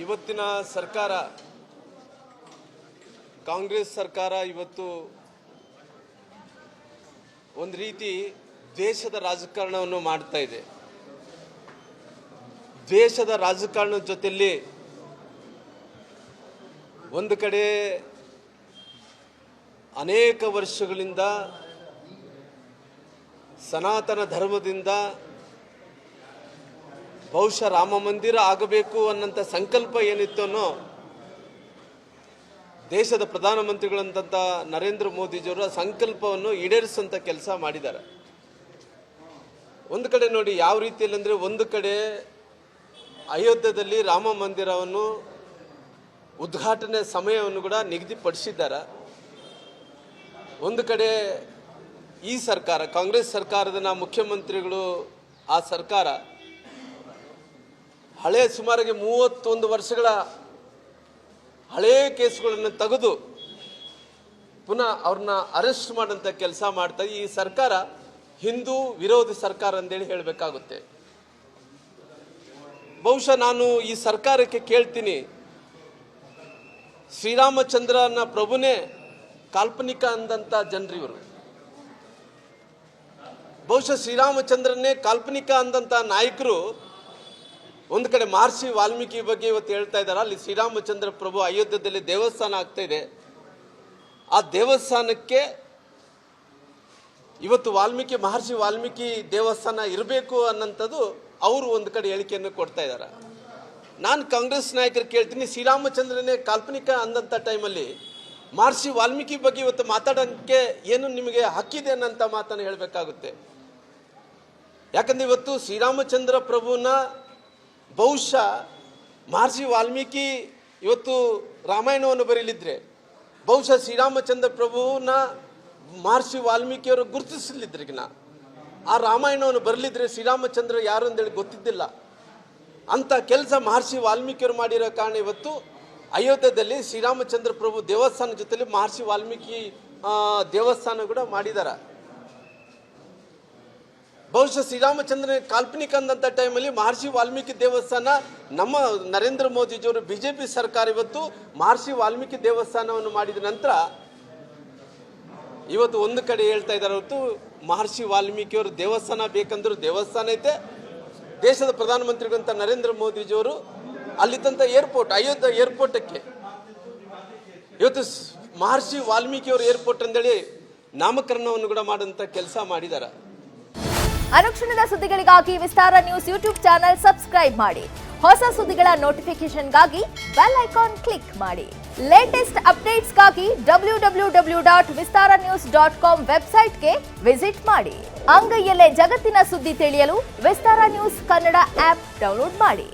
ಇವತ್ತಿನ ಸರ್ಕಾರ ಕಾಂಗ್ರೆಸ್ ಸರ್ಕಾರ ಇವತ್ತು ಒಂದು ರೀತಿ ದೇಶದ ರಾಜಕಾರಣವನ್ನು ಮಾಡ್ತಾ ಇದೆ. ದೇಶದ ರಾಜಕಾರಣದ ಜೊತೆಯಲ್ಲಿ ಒಂದು ಕಡೆ ಅನೇಕ ವರ್ಷಗಳಿಂದ ಸನಾತನ ಧರ್ಮದಿಂದ ಬಹುಶಃ ರಾಮ ಮಂದಿರ ಆಗಬೇಕು ಅನ್ನೋಂಥ ಸಂಕಲ್ಪ ಏನಿತ್ತೋ ದೇಶದ ಪ್ರಧಾನಮಂತ್ರಿಗಳಂತ ನರೇಂದ್ರ ಮೋದಿಜಿಯವರ ಸಂಕಲ್ಪವನ್ನು ಈಡೇರಿಸುವಂಥ ಕೆಲಸ ಮಾಡಿದ್ದಾರೆ. ಒಂದು ಕಡೆ ನೋಡಿ ಯಾವ ರೀತಿಯಲ್ಲಿ ಅಂದರೆ, ಒಂದು ಕಡೆ ಅಯೋಧ್ಯೆಯಲ್ಲಿ ರಾಮ ಮಂದಿರವನ್ನು ಉದ್ಘಾಟನೆ ಸಮಯವನ್ನು ಕೂಡ ನಿಗದಿಪಡಿಸಿದ್ದಾರೆ. ಒಂದು ಕಡೆ ಈ ಸರ್ಕಾರ ಕಾಂಗ್ರೆಸ್ ಸರ್ಕಾರದ ಮುಖ್ಯಮಂತ್ರಿಗಳು ಆ ಸರ್ಕಾರ ಹಳೆ ಸುಮಾರಿಗೆ 31 ವರ್ಷಗಳ ಹಳೇ ಕೇಸುಗಳನ್ನು ತೆಗೆದು ಪುನಃ ಅವ್ರನ್ನ ಅರೆಸ್ಟ್ ಮಾಡೋಂಥ ಕೆಲಸ ಮಾಡ್ತಾ ಈ ಸರ್ಕಾರ ಹಿಂದೂ ವಿರೋಧಿ ಸರ್ಕಾರ ಅಂತೇಳಿ ಹೇಳಬೇಕಾಗುತ್ತೆ. ಬಹುಶಃ ನಾನು ಈ ಸರ್ಕಾರಕ್ಕೆ ಕೇಳ್ತೀನಿ, ಶ್ರೀರಾಮಚಂದ್ರನ ಪ್ರಭುನೇ ಕಾಲ್ಪನಿಕ ಅಂದಂಥ ಜನರಿವರು. ಬಹುಶಃ ಶ್ರೀರಾಮಚಂದ್ರನ್ನೇ ಕಾಲ್ಪನಿಕ ಅಂದಂಥ ನಾಯಕರು ಒಂದು ಕಡೆ ಮಹರ್ಷಿ ವಾಲ್ಮೀಕಿ ಬಗ್ಗೆ ಇವತ್ತು ಹೇಳ್ತಾ ಇದ್ದಾರೆ. ಅಲ್ಲಿ ಶ್ರೀರಾಮಚಂದ್ರ ಪ್ರಭು ಅಯೋಧ್ಯೆಯಲ್ಲಿ ದೇವಸ್ಥಾನ ಆಗ್ತಾ ಇದೆ. ಆ ದೇವಸ್ಥಾನಕ್ಕೆ ಇವತ್ತು ಮಹರ್ಷಿ ವಾಲ್ಮೀಕಿ ದೇವಸ್ಥಾನ ಇರಬೇಕು ಅನ್ನೋಂಥದ್ದು ಅವರು ಒಂದು ಕಡೆ ಹೇಳಿಕೆಯನ್ನು ಕೊಡ್ತಾ ಇದ್ದಾರೆ. ನಾನು ಕಾಂಗ್ರೆಸ್ ನಾಯಕರು ಕೇಳ್ತೀನಿ, ಶ್ರೀರಾಮಚಂದ್ರನೇ ಕಾಲ್ಪನಿಕ ಅಂದಂಥ ಟೈಮಲ್ಲಿ ಮಹರ್ಷಿ ವಾಲ್ಮೀಕಿ ಬಗ್ಗೆ ಇವತ್ತು ಮಾತಾಡೋಕ್ಕೆ ಏನು ನಿಮಗೆ ಹಕ್ಕಿದೆ ಅನ್ನೋಂಥ ಮಾತನ್ನು ಹೇಳಬೇಕಾಗುತ್ತೆ. ಯಾಕಂದ್ರೆ ಇವತ್ತು ಶ್ರೀರಾಮಚಂದ್ರ ಪ್ರಭುನ ಬಹುಶಃ ಮಹರ್ಷಿ ವಾಲ್ಮೀಕಿ ಇವತ್ತು ರಾಮಾಯಣವನ್ನು ಬರೀಲಿದ್ರೆ ಬಹುಶಃ ಶ್ರೀರಾಮಚಂದ್ರ ಪ್ರಭುನ ಮಹರ್ಷಿ ವಾಲ್ಮೀಕಿಯವರು ಗುರುತಿಸಲಿದ್ರಿಗಿನ ಆ ರಾಮಾಯಣವನ್ನು ಬರಲಿದ್ರೆ ಶ್ರೀರಾಮಚಂದ್ರ ಯಾರು ಅಂತೇಳಿ ಗೊತ್ತಿದ್ದಿಲ್ಲ. ಅಂಥ ಕೆಲಸ ಮಹರ್ಷಿ ವಾಲ್ಮೀಕಿಯವರು ಮಾಡಿರೋ ಕಾರಣ ಇವತ್ತು ಅಯೋಧ್ಯೆಯಲ್ಲಿ ಶ್ರೀರಾಮಚಂದ್ರ ಪ್ರಭು ದೇವಸ್ಥಾನ ಜೊತೆಲಿ ಮಹರ್ಷಿ ವಾಲ್ಮೀಕಿ ದೇವಸ್ಥಾನ ಕೂಡ ಮಾಡಿದ್ದಾರೆ. ಬಹುಶಃ ಶ್ರೀರಾಮಚಂದ್ರನ ಕಾಲ್ಪನಿಕ ಅಂದಂಥ ಟೈಮಲ್ಲಿ ಮಹರ್ಷಿ ವಾಲ್ಮೀಕಿ ದೇವಸ್ಥಾನ ನಮ್ಮ ನರೇಂದ್ರ ಮೋದಿಜಿಯವರು ಬಿಜೆಪಿ ಸರ್ಕಾರ ಇವತ್ತು ಮಹರ್ಷಿ ವಾಲ್ಮೀಕಿ ದೇವಸ್ಥಾನವನ್ನು ಮಾಡಿದ ನಂತರ ಇವತ್ತು ಒಂದು ಕಡೆ ಹೇಳ್ತಾ ಇದ್ದಾರೆ, ಹೊರತು ಮಹರ್ಷಿ ವಾಲ್ಮೀಕಿಯವರು ದೇವಸ್ಥಾನ ಬೇಕಂದ್ರೂ ದೇವಸ್ಥಾನ ಐತೆ. ದೇಶದ ಪ್ರಧಾನಮಂತ್ರಿಗಳಂತ ನರೇಂದ್ರ ಮೋದಿಜಿಯವರು ಅಲ್ಲಿದ್ದಂಥ ಅಯೋಧ್ಯೆ ಏರ್ಪೋರ್ಟಕ್ಕೆ ಇವತ್ತು ಮಹರ್ಷಿ ವಾಲ್ಮೀಕಿಯವರು ಏರ್ಪೋರ್ಟ್ ಅಂತೇಳಿ ನಾಮಕರಣವನ್ನು ಕೂಡ ಮಾಡುವಂಥ ಕೆಲಸ ಮಾಡಿದ್ದಾರೆ. ಅನುಕ್ಷಣದ ಸುದ್ದಿಗಳಿಗಾಗಿ ವಿಸ್ತಾರ ನ್ಯೂಸ್ ಯೂಟ್ಯೂಬ್ ಚಾನೆಲ್ ಸಬ್ಸ್ಕ್ರೈಬ್ ಮಾಡಿ. ಹೊಸ ಸುದ್ದಿಗಳ ನೋಟಿಫಿಕೇಶನ್ಗಾಗಿ ಬೆಲ್ ಐಕಾನ್ ಕ್ಲಿಕ್ ಮಾಡಿ. ಲೇಟೆಸ್ಟ್ ಅಪ್ಡೇಟ್ಸ್ಗಾಗಿ www.vistaranews.com ವೆಬ್ಸೈಟ್ಗೆ ವಿಸಿಟ್ ಮಾಡಿ. ಅಂಗೈಯಲ್ಲೇ ಜಗತ್ತಿನ ಸುದ್ದಿ ತಿಳಿಯಲು ವಿಸ್ತಾರ ನ್ಯೂಸ್ ಕನ್ನಡ ಆಪ್ ಡೌನ್ಲೋಡ್ ಮಾಡಿ.